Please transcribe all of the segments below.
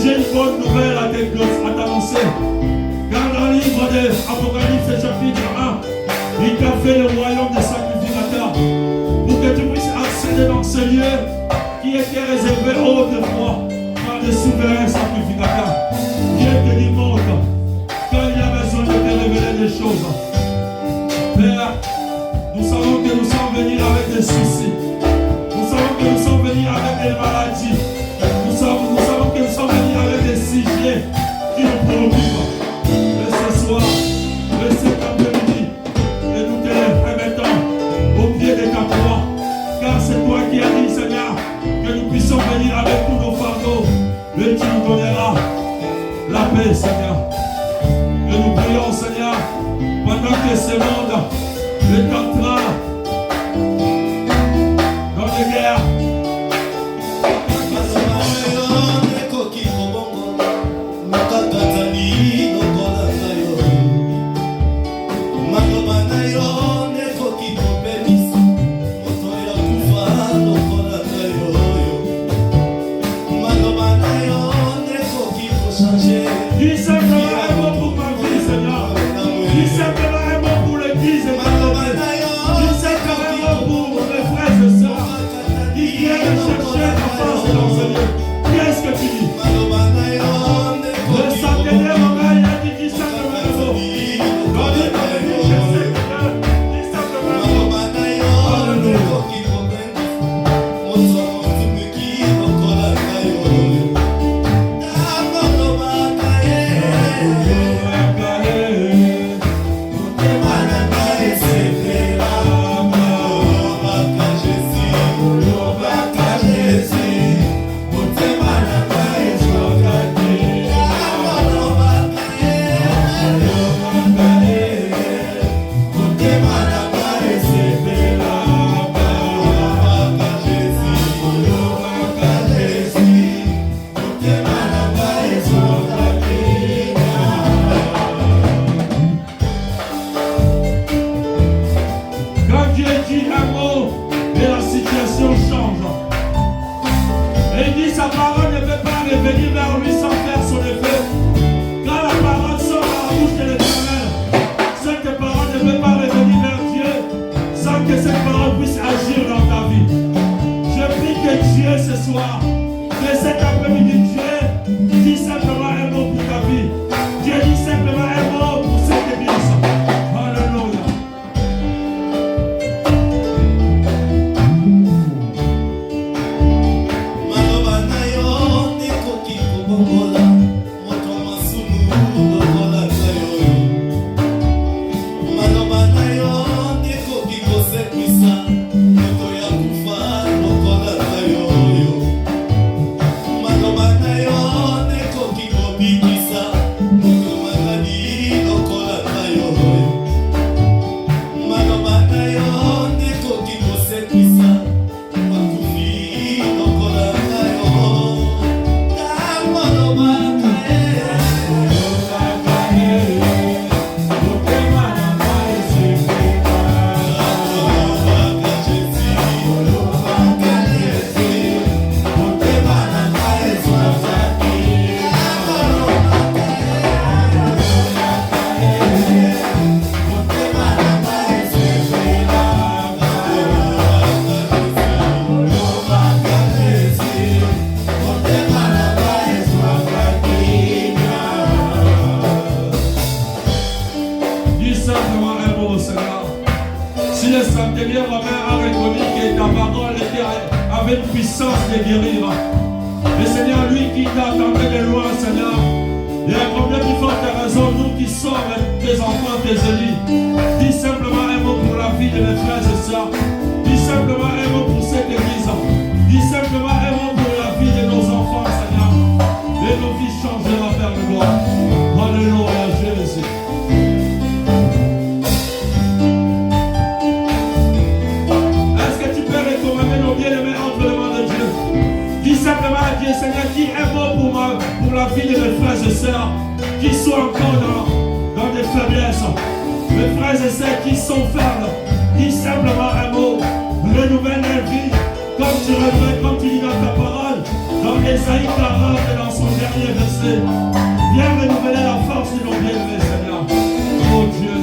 j'ai une bonne nouvelle à t'annoncer. Car dans le livre de Apocalypse chapitre 1, il t'a fait le royaume des sacrificateurs pour que tu puisses accéder dans ce lieu qui était réservé autrefois par des souverains sacrificateurs. Dieu te dit montre quand il y a besoin de te révéler des choses. Père, nous savons que nous sommes venus avec des soucis. Nous savons que nous sommes venus avec des maladies. Nous savons que nous sommes venus avec des sujets qui nous préoccupent. Mais ce soir, mais cet après-midi, et nous te remettons au pied de ta croix. Car c'est toi qui as dit, Seigneur, que nous puissions venir avec tous nos fardeaux. Et tu nous donneras la paix, Seigneur. Et nous prions, Seigneur, pendant que ce monde est en train dans les guerres. Dis simplement un mot pour ma vie, Seigneur. Dis simplement un mot pour l'église. Dis simplement un mot pour mes frères et sœurs qui viennent chercher ta face dans ce lieu. Qu'est-ce que tu dis? Le centenaire m'envoie, il a dit dis simplement un mot. Dans les mains, je sais que dis simplement un mot. Alléluia. Renouvelle la vie, comme tu dis dans ta parole, dans Ésaïe 40 dans son dernier verset. Viens renouveler la force de nos bien-aimés, Seigneur. Oh Dieu.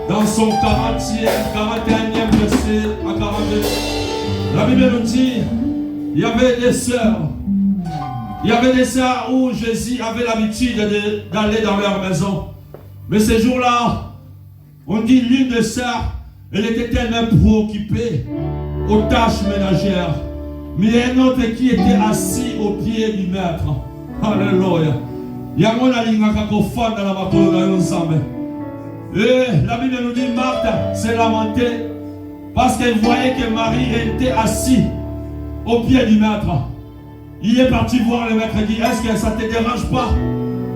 Dans son 41e verset à 42, la Bible nous dit, il y avait des sœurs. Il y avait des sœurs où Jésus avait l'habitude d'aller dans leur maison. Mais ces jours-là, on dit l'une des sœurs, elle était tellement préoccupée aux tâches ménagères. Mais il y a un autre qui était assis au pied du maître. Alléluia. Il y a un autre dans la makolo. Et la Bible nous dit, Marthe s'est lamentée parce qu'elle voyait que Marie était assise au pied du maître. Il est parti voir le maître et dit, est-ce que ça ne te dérange pas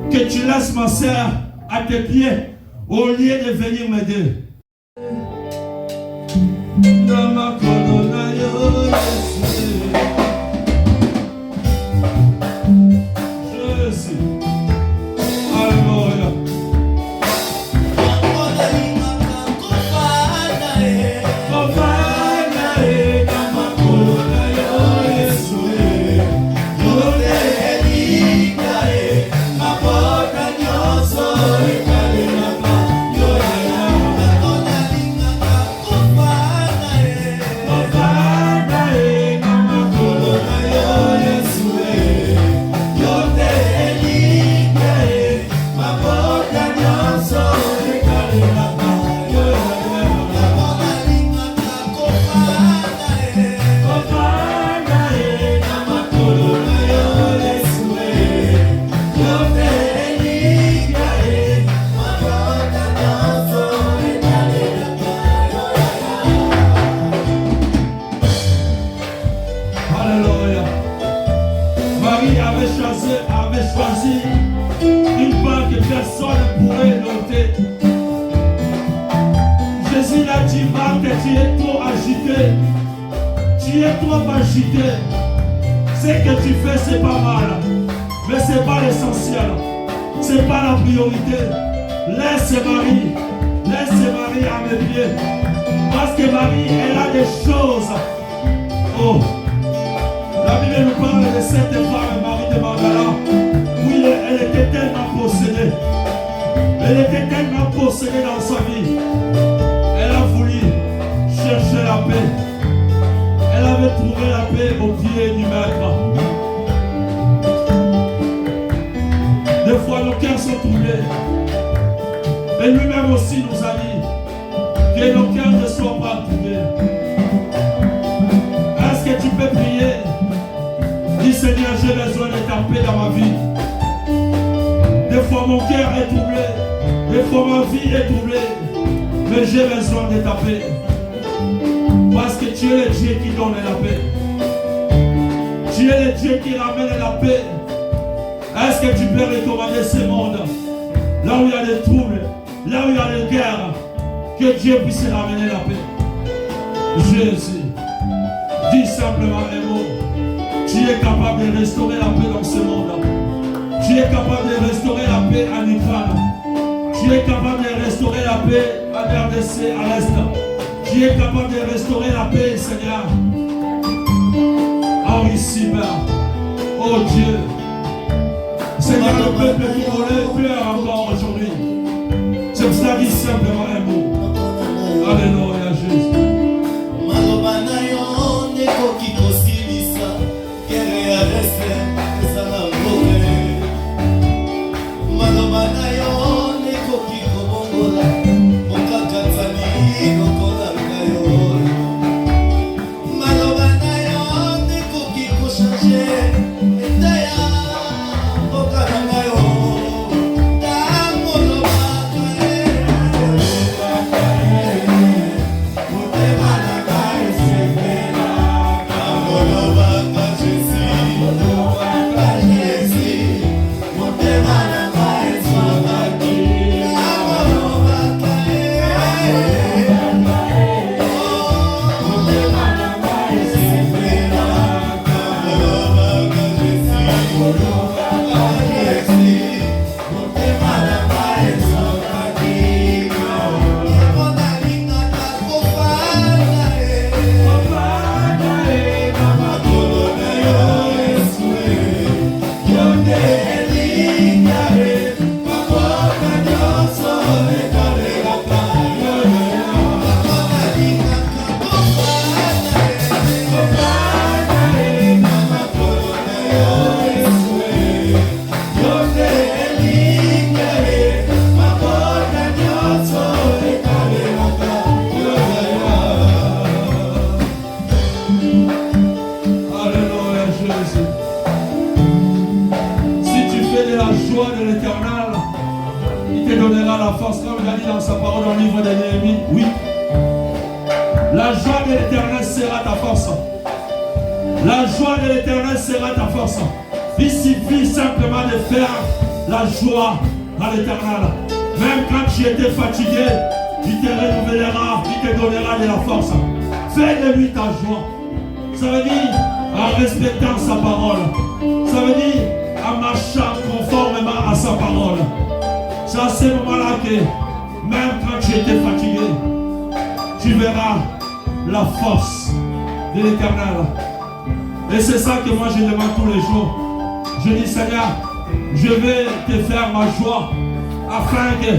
que tu laisses ma sœur à tes pieds au lieu de venir m'aider? Jésus. Alléluia. Avait choisi une part que personne ne pourrait noter. Jésus a dit, Marthe, tu es trop agité. Tu es trop agité. Ce que tu fais, c'est pas mal. Mais ce n'est pas l'essentiel. Ce n'est pas la priorité. Laisse Marie à mes pieds. Parce que Marie, elle a des choses. Oh. La Bible nous parle de cette femme, Marie de Magdala, où elle était tellement possédée. Elle était tellement possédée dans sa vie. Elle a voulu chercher la paix. Elle avait trouvé la paix au pied du maître. Des fois, nos cœurs sont troublés. Et lui-même aussi nous a dit que nos cœurs ne soient pas troublés. Est-ce que tu peux prier? Dis Seigneur, j'ai besoin de ta paix dans ma vie. Des fois mon cœur est troublé, des fois ma vie est troublée, mais j'ai besoin de ta paix. Parce que tu es le Dieu qui donne la paix. Tu es le Dieu qui ramène la paix. Est-ce que tu peux recommander ce monde, là où il y a des troubles, là où il y a des guerres, que Dieu puisse ramener la paix? Jésus, dis simplement un mot. Tu es capable de restaurer la paix dans ce monde. Tu es capable de restaurer la paix en Ukraine. Tu es capable de restaurer la paix en RDC à l'Est. Tu es capable de restaurer la paix, Seigneur. En ici, Père. Oh Dieu. Seigneur, le peuple congolais pleure encore aujourd'hui. C'est pour cela dit simplement un mot. Alléluia, Jésus. La joie de l'Éternel sera ta force. Il suffit simplement de faire la joie à l'Éternel. Même quand tu étais fatigué, il te renouvellera, il te donnera de la force. Fais de lui ta joie. Ça veut dire en respectant sa parole. Ça veut dire en marchant conformément à sa parole. C'est à ce moment-là que même quand tu étais fatigué, tu verras la force de l'Éternel. Et c'est ça que moi je demande tous les jours. Je dis Seigneur, je vais te faire ma joie afin que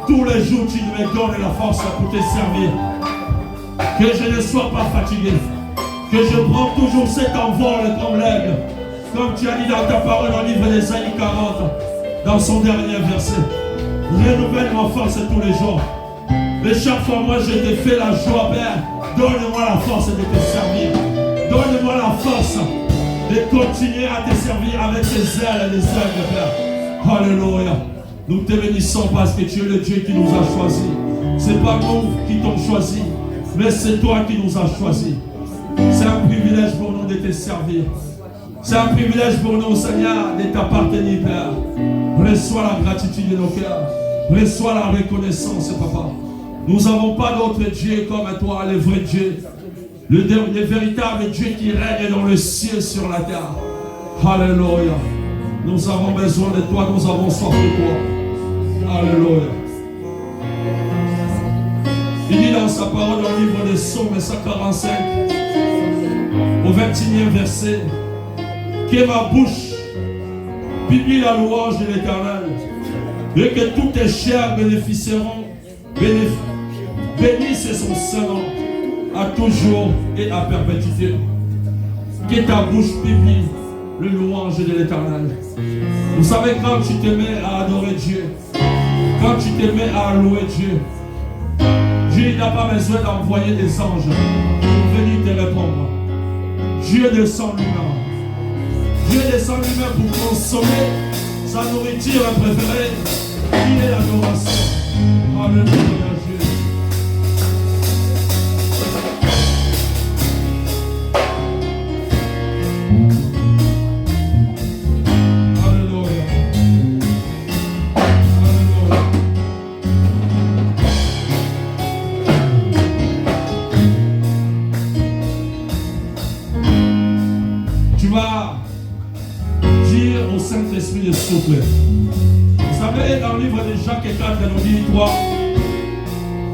tous les jours tu me donnes la force pour te servir. Que je ne sois pas fatigué. Que je prends toujours cet envol comme l'aigle. Comme tu as dit dans ta parole au livre d'Ésaïe 40, dans son dernier verset. Renouvelle ma force tous les jours. Mais chaque fois moi je te fais la joie, Père. Donne-moi la force de te servir. Donne-moi la force de continuer à te servir avec tes ailes et les ailes, Père. Alléluia. Nous te bénissons parce que tu es le Dieu qui nous a choisis. Ce n'est pas nous qui t'ont choisi, mais c'est toi qui nous as choisis. C'est un privilège pour nous de te servir. C'est un privilège pour nous, Seigneur, de t'appartenir, Père. Reçois la gratitude de nos cœurs. Reçois la reconnaissance, Papa. Nous n'avons pas d'autre Dieu comme toi, le vrai Dieu. Le véritable Dieu qui règne dans le ciel sur la terre. Alléluia. Nous avons besoin de toi, nous avons soif de toi. Alléluia. Il dit dans sa parole dans le livre des Psaumes 145, au 21e verset, que ma bouche publie la louange de l'Éternel, et que toutes tes chairs bénéficieront, bénissent son Saint-Nom à toujours et à perpétuité. Que ta bouche publie le louange de l'Éternel. Vous savez, quand tu te mets à adorer Dieu, quand tu te mets à louer Dieu, Dieu n'a pas besoin d'envoyer des anges pour venir te répondre. Dieu descend lui-même. Dieu descend lui-même pour consommer sa nourriture préférée, qui est l'adoration. Alléluia. Saint-Esprit de souffler. Vous savez, dans le livre de Jacques 4, nous dit 3.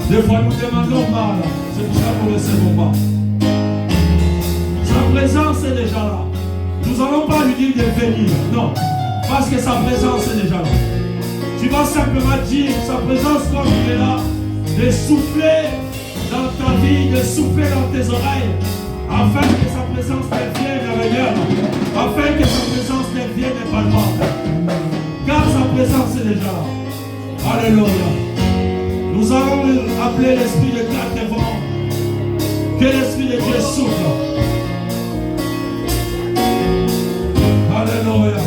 Des fois, nous demandons mal. C'est pour ça qu'on ne recevons pas. Sa présence est déjà là. Nous n'allons pas lui dire de venir. Non. Parce que sa présence est déjà là. Tu vas simplement dire sa présence comme il est là. De souffler dans ta vie, de souffler dans tes oreilles. Afin que sa présence devienne réelle. Afin que sa présence devienne palpable. Car sa présence est déjà là. Alléluia. Nous allons appeler l'esprit de quatre vents. Que l'esprit de Dieu souffle. Alléluia.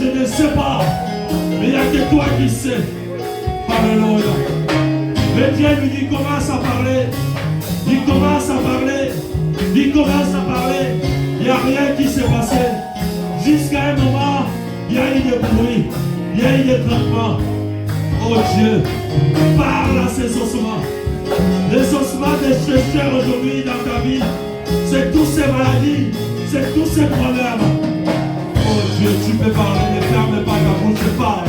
je ne sais pas. Mais il n'y a que toi qui sais. Alléluia. Mais Dieu lui dit, commence à parler. Il commence à parler. Il commence à parler. Il n'y a rien qui s'est passé. Jusqu'à un moment, il y a eu des bruits. Il y a eu des traitements. Oh Dieu, parle à ces ossements. Les ossements des chercheurs aujourd'hui dans ta vie, c'est toutes ces maladies, c'est tous ces problèmes. Oh Dieu, tu peux parler, ne ferme pas ta bouche, parle.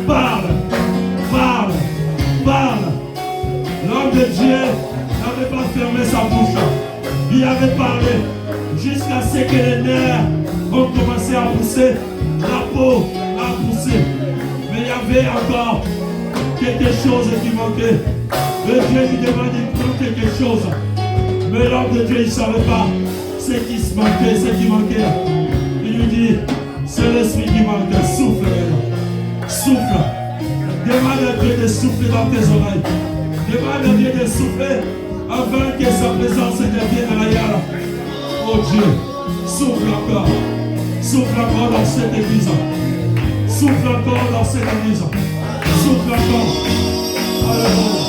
Parle, parle, parle. L'homme de Dieu n'avait pas fermé sa bouche. Il avait parlé jusqu'à ce que les nerfs ont commencé à pousser, la peau a poussé. Mais il y avait encore quelque chose qui manquait. Le Dieu lui demande de prendre quelque chose. Mais l'homme de Dieu, il ne savait pas ce qui se manquait, ce qui manquait. Il lui dit, c'est l'esprit qui manque. Souffle maintenant. Souffle. Demande à Dieu de souffler dans tes oreilles. Demande à Dieu de souffler afin que sa présence devienne ailleurs. Oh Dieu, souffle encore. Souffle encore dans cette église. Souffle encore dans cette église. Souffle encore. Alléluia.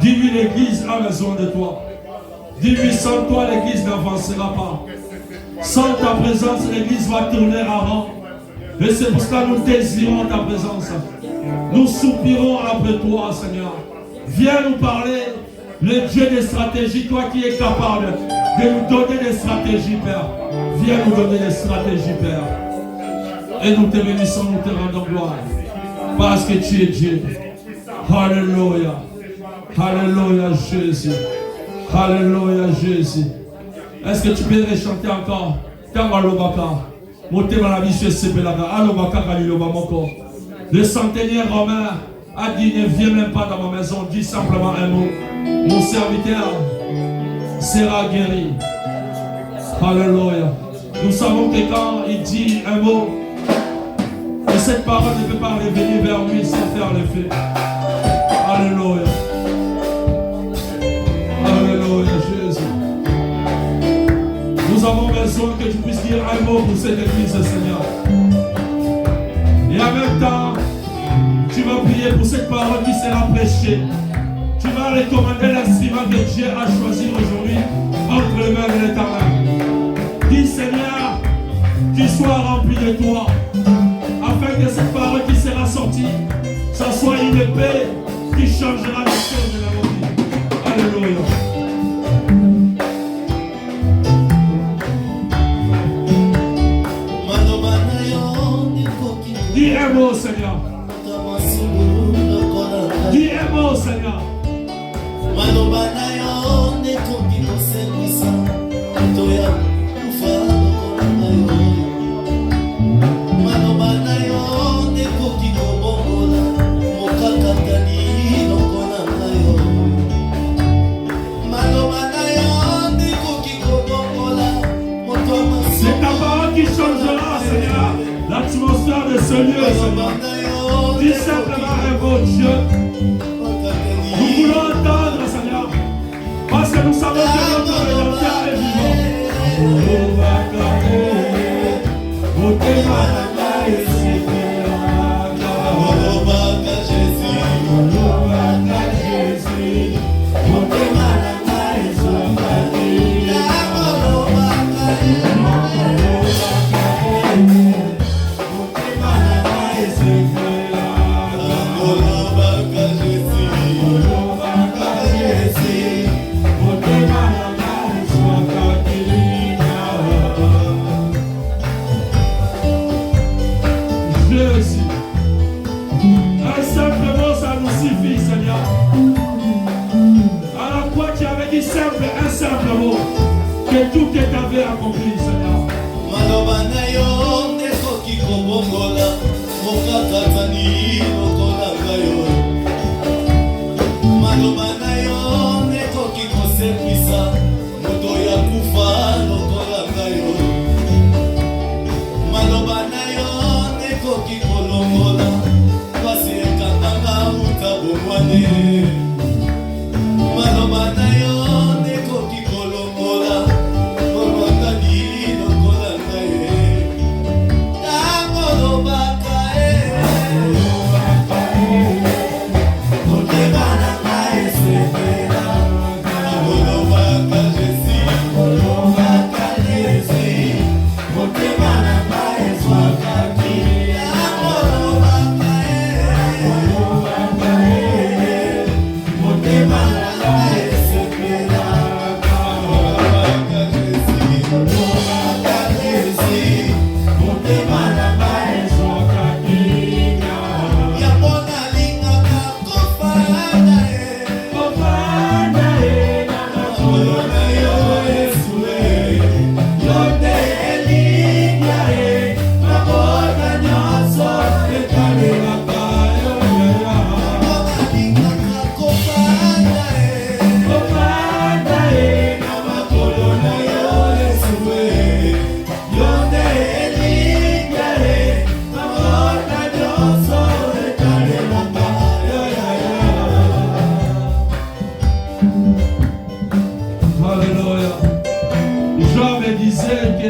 Dis-lui l'église a besoin de toi. Dis-lui sans toi l'église n'avancera pas. Sans ta présence l'église va tourner à rang. Et c'est pour cela que nous désirons ta présence. Nous soupirons après toi Seigneur. Viens nous parler, le Dieu des stratégies, toi qui es capable de nous donner des stratégies Père. Viens nous donner des stratégies Père. Et nous te bénissons, nous te rendons gloire. Parce que tu es Dieu. Alléluia. Alléluia Jésus. Alléluia Jésus. Est-ce que tu peux chanter encore? Le centenaire romain a dit ne viens même pas dans ma maison, dis simplement un mot. Mon serviteur sera guéri. Alléluia. Nous savons que quand il dit un mot, et cette parole ne peut pas revenir vers lui sans faire l'effet. Alléluia. Alléluia, Jésus. Nous avons besoin que tu puisses dire un mot pour cette église, Seigneur. Et en même temps, tu vas prier pour cette parole qui sera prêchée. Tu vas recommander l'instrument que Dieu a choisi aujourd'hui entre les mains de l'Éternel. Dis, Seigneur, qu'il soit rempli de toi, afin que cette parole qui sera sortie, ça soit une épée qui changera les choses de la vie. Alléluia. Dis un mot, Seigneur. Dis un mot, Seigneur. C'est ta parole qui changera, Seigneur, l'atmosphère de ce lieu, Seigneur. Dis simplement un mot, Dieu. Nous voulons entendre, Seigneur, parce que nous savons que notre Rédempteur est vivant. tu avais accompli, Seigneur.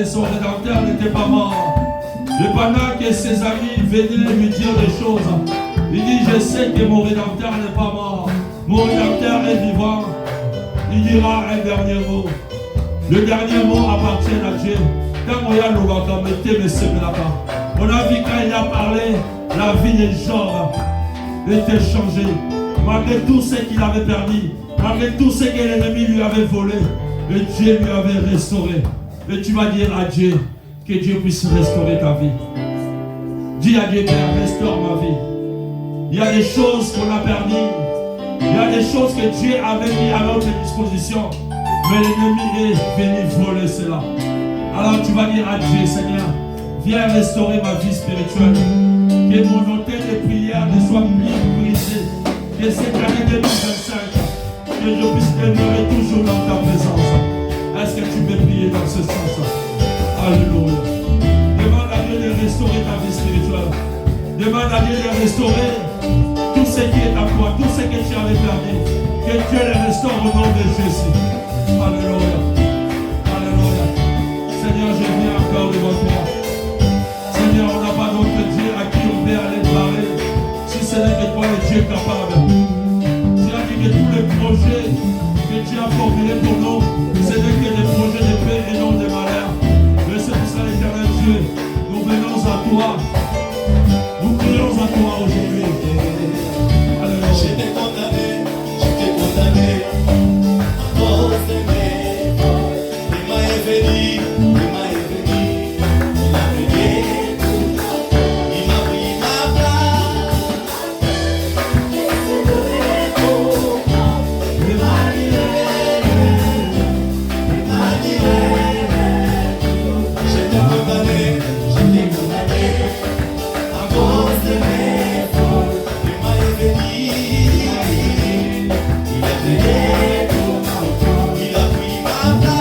Son rédempteur n'était pas mort. Et pendant que ses amis venaient lui dire des choses, il dit, je sais que mon rédempteur n'est pas mort. Mon rédempteur est vivant. Il dira un dernier mot. Le dernier mot appartient à Dieu. Quand on a vu quand il a parlé, la vie des gens était changée. Malgré tout ce qu'il avait perdu, malgré tout ce que l'ennemi lui avait volé, et Dieu lui avait restauré. Et tu vas dire à Dieu que Dieu puisse restaurer ta vie. Dis à Dieu, Père, restaure ma vie. Il y a des choses qu'on a perdues. Il y a des choses que Dieu avait mis à notre disposition. Mais l'ennemi est venu voler cela. Alors tu vas dire à Dieu, Seigneur, viens restaurer ma vie spirituelle. Que mon hôtel de prière ne soit plus brisé. Que cette année 2025, que je puisse demeurer toujours dans ta présence. Est-ce que tu peux prier dans ce sens? Alléluia. Demande à Dieu de restaurer ta vie spirituelle. Demande à Dieu de restaurer tout ce qui est à toi, tout ce que tu avais perdu. Que Dieu le restaure au nom de Jésus. Alléluia. Alléluia. Seigneur, je viens encore devant toi. Seigneur, on n'a pas d'autre Dieu à qui on peut aller parler. Si ce n'est que toi, le Dieu capable. Tu as dit que tous les projets que tu as formulés pour nous, ce n'est que des projets de paix et non de malheur. Mais c'est pour ça, l'éternel Dieu, nous venons à toi. Nous prions à toi aujourd'hui. Alléluia. J'étais condamné à cause de mes fautes. Il m'a évenu, il m'a évenu. Il a payé tout. Il m'a pris ma place. Il m'a libéré. Il m'a libéré. J'étais condamné à cause de mes fautes. Il m'a évenu. Il a payé tout. Il a pris ma place.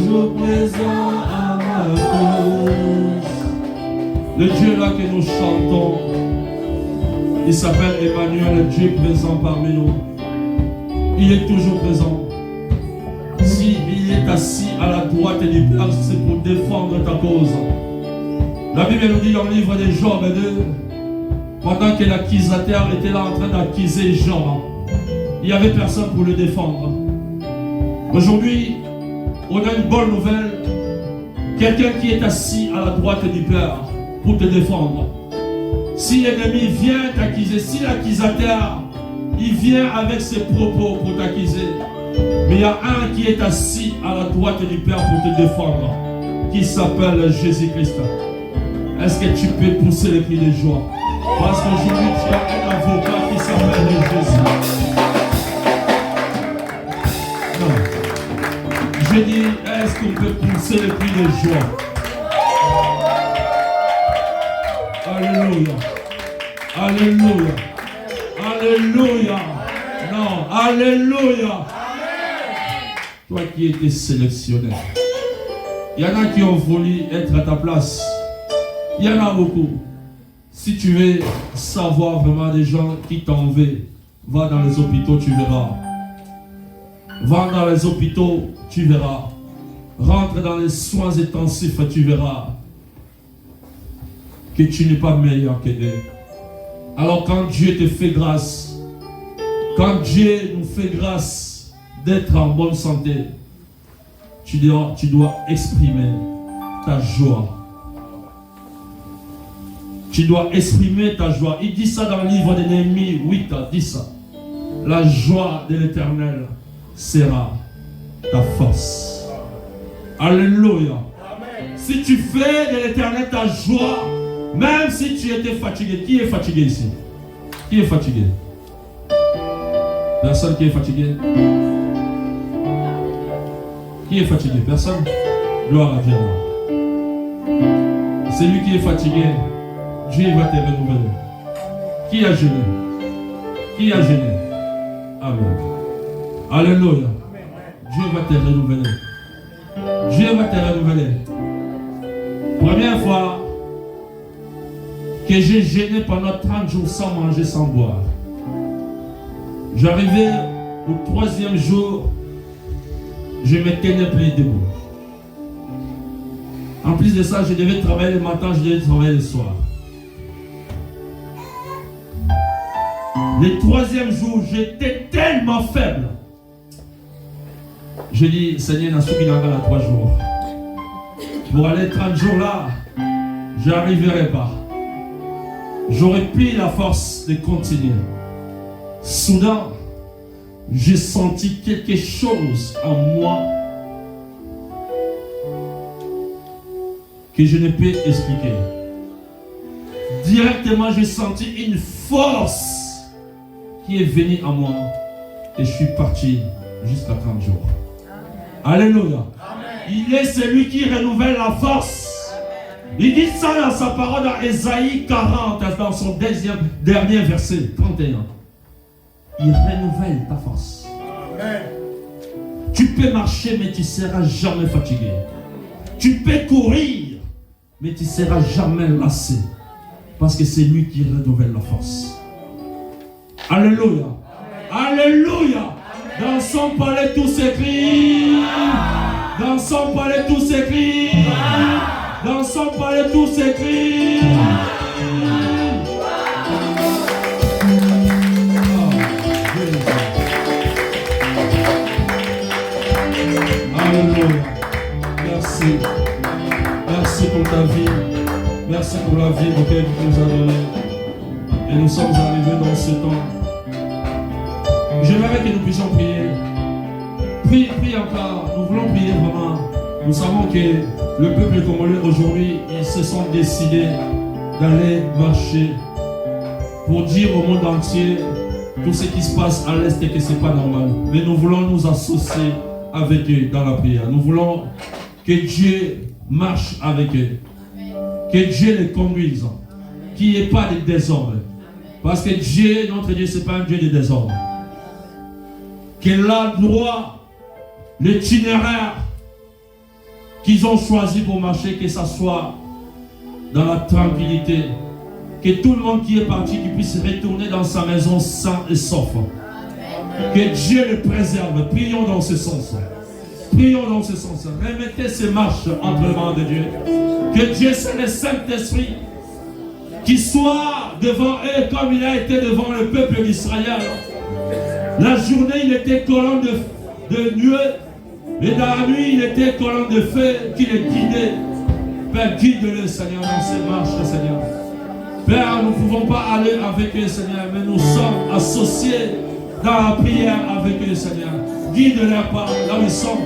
toujours présent à ma cause. Le Dieu là que nous chantons, il s'appelle Emmanuel, le Dieu présent parmi nous. Il est toujours présent. S'il est assis à la droite du Père, c'est pour défendre ta cause. La Bible nous dit dans le livre de Job 2, pendant que l'accusateur était là en train d'accuser Job, il n'y avait personne pour le défendre. Aujourd'hui, on a une bonne nouvelle. Quelqu'un qui est assis à la droite du Père pour te défendre. Si l'ennemi vient t'accuser, si l'accusateur il vient avec ses propos pour t'accuser, mais il y a un qui est assis à la droite du Père pour te défendre, qui s'appelle Jésus-Christ. Est-ce que tu peux pousser les cris de joie? Parce qu'aujourd'hui tu as un avocat qui s'appelle Jésus. Non. Je dis, est-ce qu'on peut pousser les cris de joie? Alléluia. Alléluia. Alléluia. Non, alléluia. Toi qui étais sélectionné. Il y en a qui ont voulu être à ta place. Il y en a beaucoup. Si tu veux savoir vraiment des gens qui t'en veulent, va dans les hôpitaux, tu verras. Va dans les hôpitaux, tu verras. Rentre dans les soins intensifs, tu verras que tu n'es pas meilleur que eux. Alors quand Dieu te fait grâce, quand Dieu nous fait grâce d'être en bonne santé, tu dois exprimer ta joie. Tu dois exprimer ta joie. Il dit ça dans le livre de Néhémie 8, dit ça. La joie de l'Éternel sera ta force. Alléluia. Amen. Si tu fais de l'Éternel ta joie, même si tu étais fatigué, qui est fatigué ici? Qui est fatigué? Personne qui est fatigué? Qui est fatigué? Personne? Gloire à Dieu. Celui qui est fatigué, Dieu va te renouveler. Qui a gêné? Qui a gêné? Amen. Alléluia. Dieu va te renouveler. Dieu va te renouveler. Première fois que j'ai gêné pendant 30 jours sans manger, sans boire. J'arrivais au 3e jour, je ne me tenais plus debout. En plus de ça, je devais travailler le matin, je devais travailler le soir. Le 3e jour, j'étais tellement faible. Je dis, Seigneur, n'a soumis dans 3 jours. Pour aller 30 jours là, je n'arriverai pas. J'aurais plus la force de continuer. Soudain, j'ai senti quelque chose en moi que je ne peux expliquer. Directement, j'ai senti une force qui est venue à moi et je suis parti jusqu'à 30 jours. Alléluia. Il est celui qui renouvelle la force. Il dit ça dans sa parole dans Ésaïe 40, dans son dernier verset 31. Il renouvelle ta force. Amen. Tu peux marcher, mais tu ne seras jamais fatigué. Tu peux courir, mais tu ne seras jamais lassé. Parce que c'est lui qui renouvelle la force. Alléluia. Amen. Alléluia. Amen. Dans son palais, tout s'écrit. Dans son palais, tout s'écrit. Dans son palais, tout s'écrit. Alléluia. Merci. Merci pour ta vie. Merci pour la vie que tu nous as donnée. Et nous sommes arrivés dans ce temps. J'aimerais que nous puissions prier. Prie encore. Nous voulons prier vraiment. Nous savons que le peuple congolais aujourd'hui, ils se sont décidés d'aller marcher pour dire au monde entier tout ce qui se passe à l'Est et que ce n'est pas normal. Mais nous voulons nous associer avec eux dans la prière. Nous voulons que Dieu marche avec eux. Que Dieu les conduise. Qu'il n'y ait pas de désordre. Parce que Dieu, notre Dieu, ce n'est pas un Dieu de désordre. Que l'endroit, l'itinéraire qu'ils ont choisi pour marcher, que ça soit dans la tranquillité. Que tout le monde qui est parti, qui puisse retourner dans sa maison sain et sauf. Que Dieu le préserve. Prions dans ce sens. Prions dans ce sens. Remettez ces marches entre les mains de Dieu. Que Dieu, c'est le Saint-Esprit, qui soit devant eux comme il a été devant le peuple d'Israël. La journée, il était colonne de nuée. Et dans la nuit, il était colonne de feu qui les guidait. Père, guide-le, Seigneur, dans ces marches, Seigneur. Père, nous ne pouvons pas aller avec eux, Seigneur, mais nous sommes associés dans la prière avec eux, Seigneur. Guide-les par là où ils sont.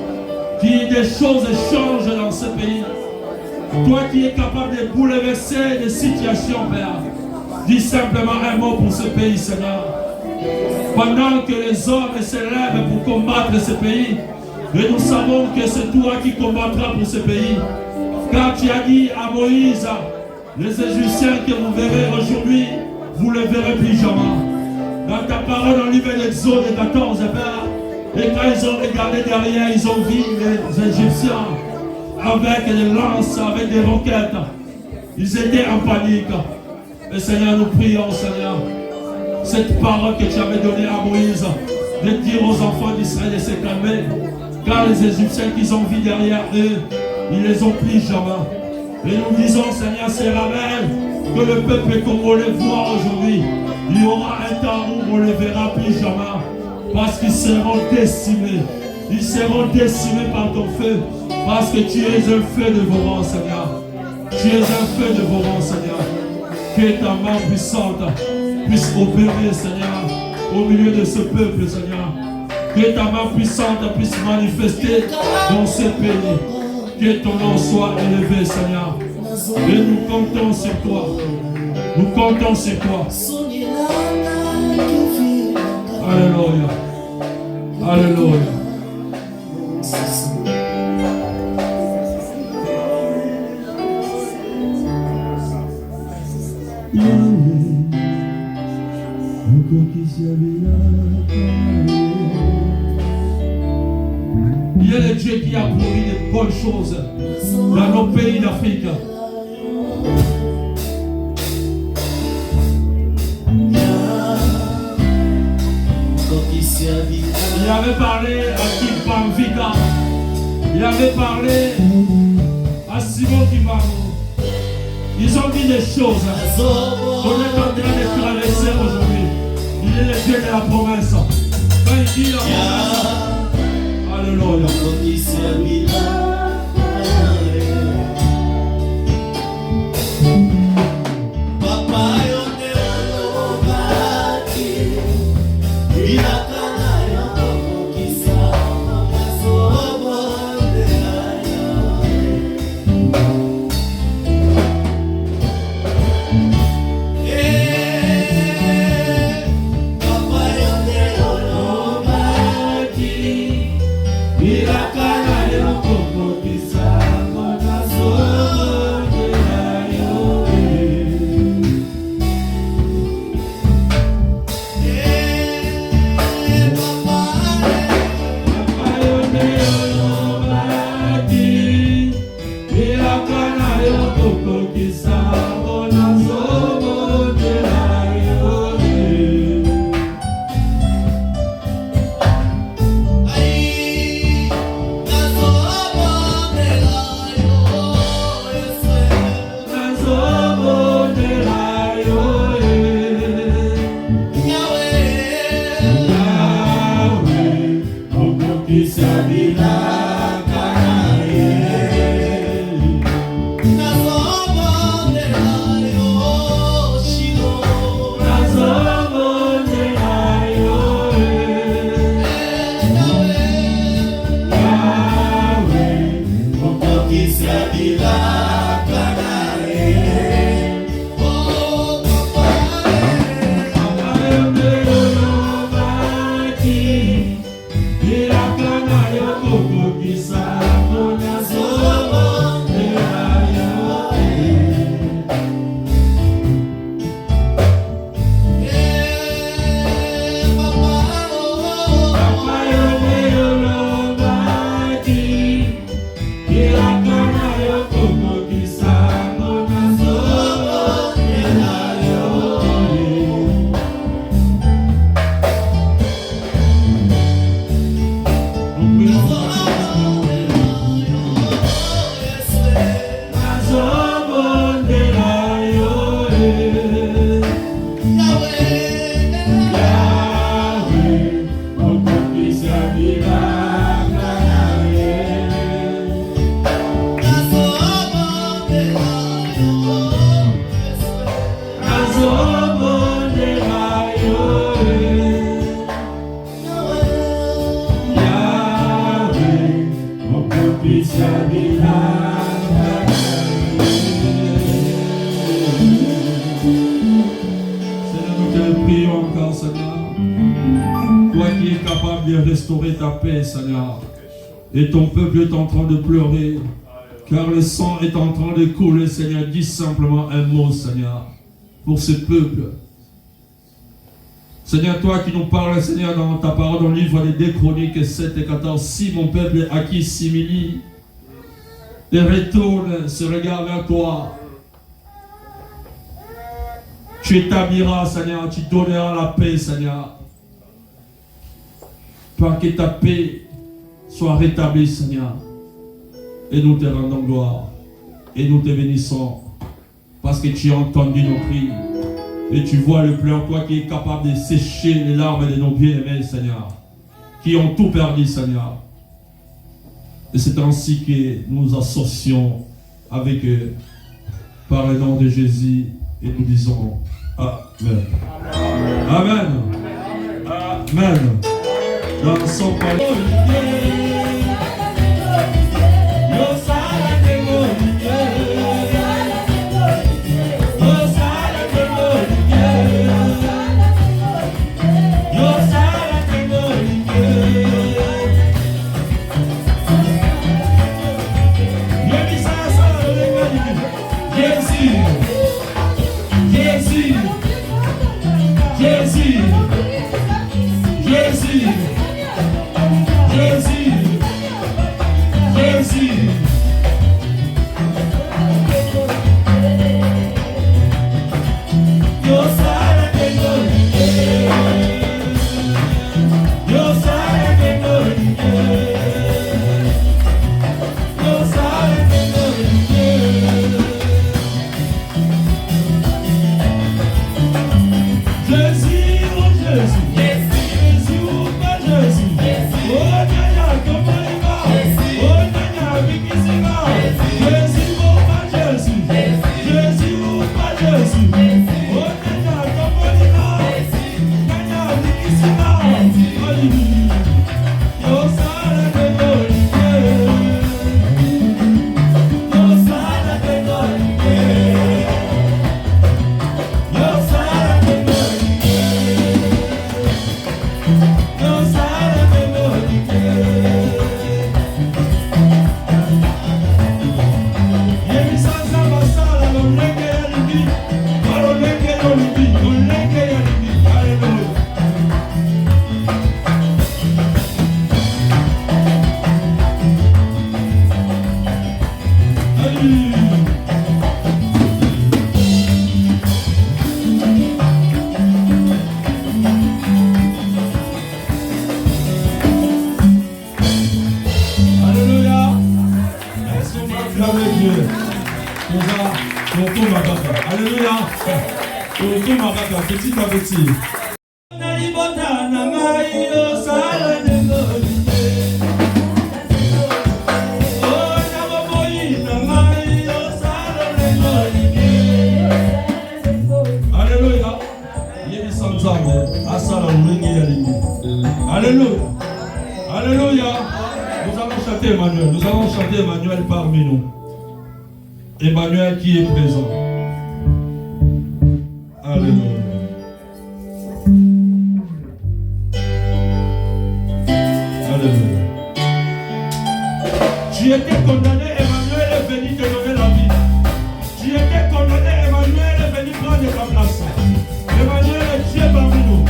Que des choses changent dans ce pays. Toi qui es capable de bouleverser des situations, Père. Dis simplement un mot pour ce pays, Seigneur. Pendant que les hommes se lèvent pour combattre ce pays, et nous savons que c'est toi qui combattras pour ce pays. Car tu as dit à Moïse, les Égyptiens que vous verrez aujourd'hui, vous ne les verrez plus jamais. Dans ta parole, dans le livre d'Exode 14, Père, et quand ils ont regardé derrière, ils ont vu les Égyptiens avec des lances, avec des roquettes. Ils étaient en panique. Et Seigneur, nous prions, Seigneur, cette parole que tu avais donnée à Moïse, de dire aux enfants d'Israël de se calmer. Car les Égyptiens qu'ils ont vus derrière eux, ils les ont pris jamais. Et nous disons, Seigneur, c'est la même que le peuple congolais voit aujourd'hui. Il y aura un temps où on ne le verra plus jamais. Parce qu'ils seront décimés. Ils seront décimés par ton feu. Parce que tu es un feu dévorant, Seigneur. Tu es un feu dévorant, Seigneur. Que ta main puissante puisse opérer, Seigneur, au milieu de ce peuple, Seigneur. Que ta main puissante puisse manifester dans ce pays. Que ton nom soit élevé, Seigneur. Et nous comptons sur toi. Nous comptons sur toi. Alléluia. Alléluia. Il y a le Dieu qui a promis de bonnes choses dans nos pays d'Afrique. Il avait parlé à Kim Pamvika. Il avait parlé à Simon Kimano. Ils ont dit des choses qu'on est en train de traverser aujourd'hui. Il est le Dieu de la promesse. Quand il dit la promesse, alléluia. Mira, Seigneur, nous te prions encore, Seigneur. Toi qui es capable de restaurer ta paix, Seigneur. Et ton peuple est en train de pleurer. Car le sang est en train de couler, Seigneur. Dis simplement un mot, Seigneur, pour ce peuple. Seigneur, toi qui nous parles, Seigneur, dans ta parole, dans le livre des 2 Chroniques 7 et 14, si mon peuple à qui s'humilie et retourne ce regard vers toi, tu établiras, Seigneur, tu donneras la paix, Seigneur. Pour que ta paix soit rétablie, Seigneur. Et nous te rendons gloire. Et nous te bénissons. Parce que tu as entendu nos cris. Et tu vois le pleur, toi qui es capable de sécher les larmes de nos bien-aimés, Seigneur. Qui ont tout perdu, Seigneur. Et c'est ainsi que nous associons avec eux. Par le nom de Jésus. Et nous disons Amen. Amen. Amen. Dans son palais. Petit à petit. Alléluia. Alléluia. Alléluia. Nous allons chanter Emmanuel. Nous allons chanter Emmanuel parmi nous. Emmanuel qui est présent. Alléluia. Alléluia. Tu étais condamné, Emmanuel est venu te donner la vie. Tu étais condamné, Emmanuel est venu prendre ta place. Emmanuel est Dieu parmi nous.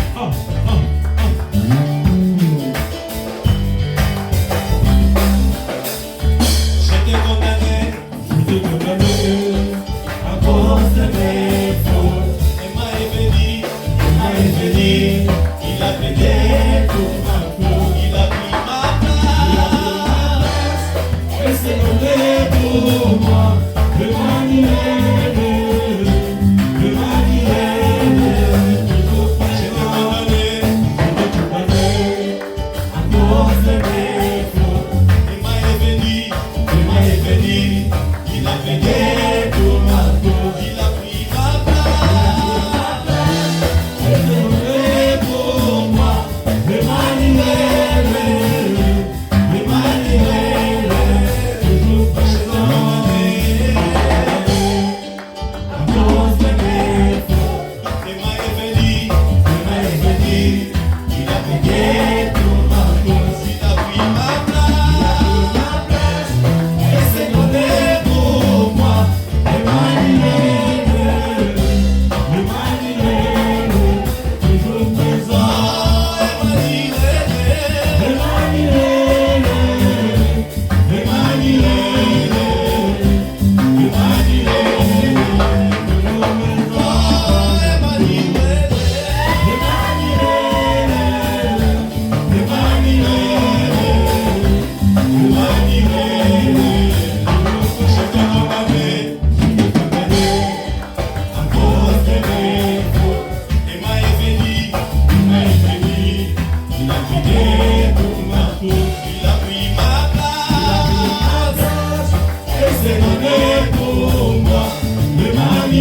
J'étais condamné à cause de mes fautes. Emma est venu, il a payé pour ma faute. Il a pris ma place, et c'est donné pour moi. Emmanuel, j'étais condamné à cause de mes fautes. Emma est venu, il a payé pour ma faute. Il a pris ma place, et c'est donné pour moi. Emmanuel,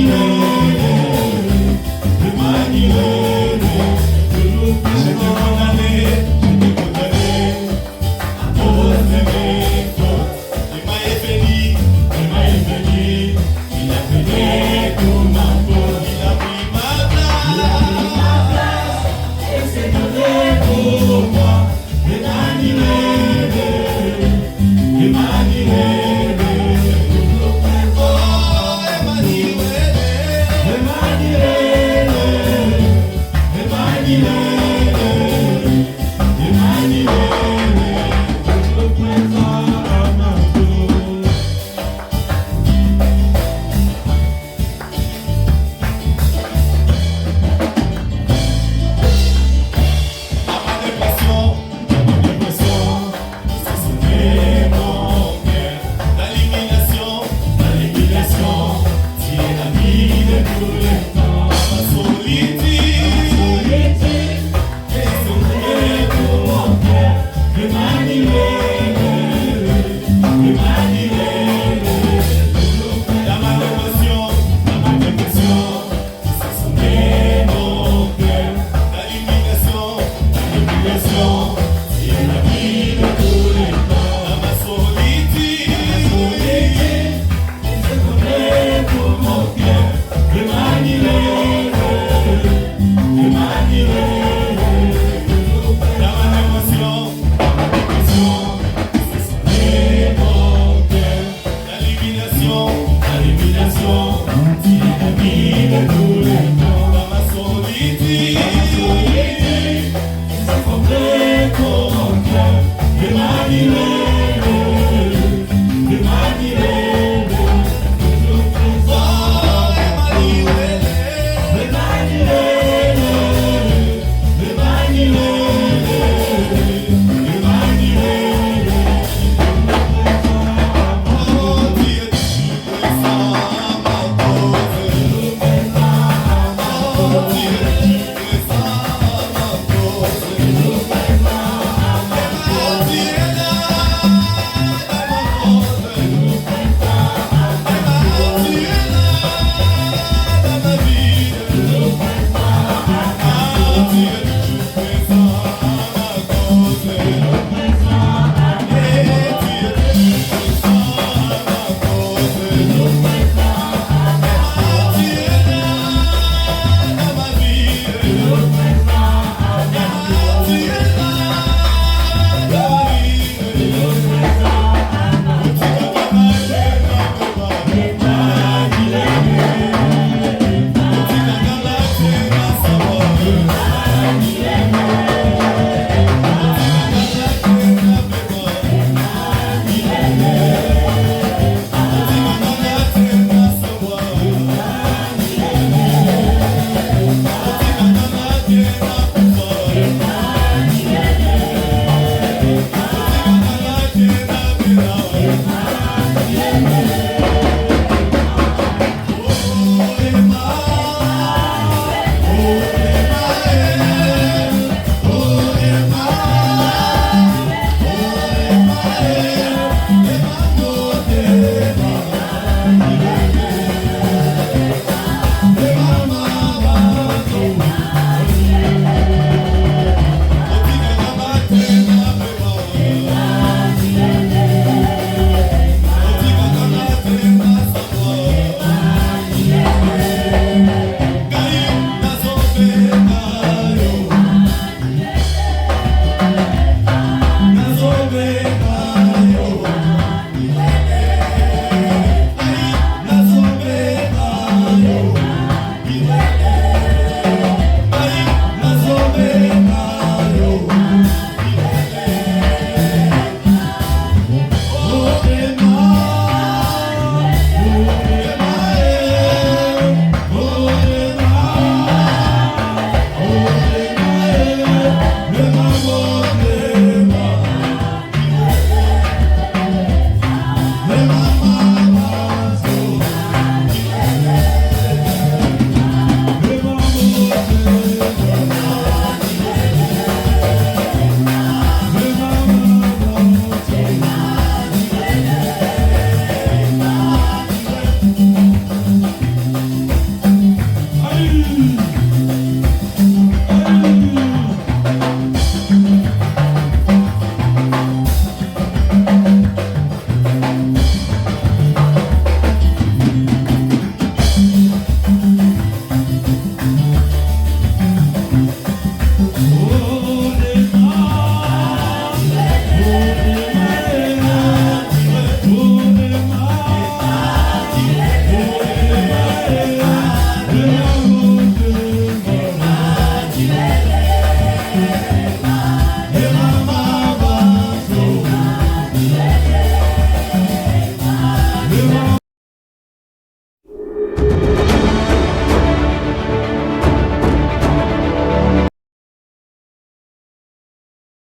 Seigneur.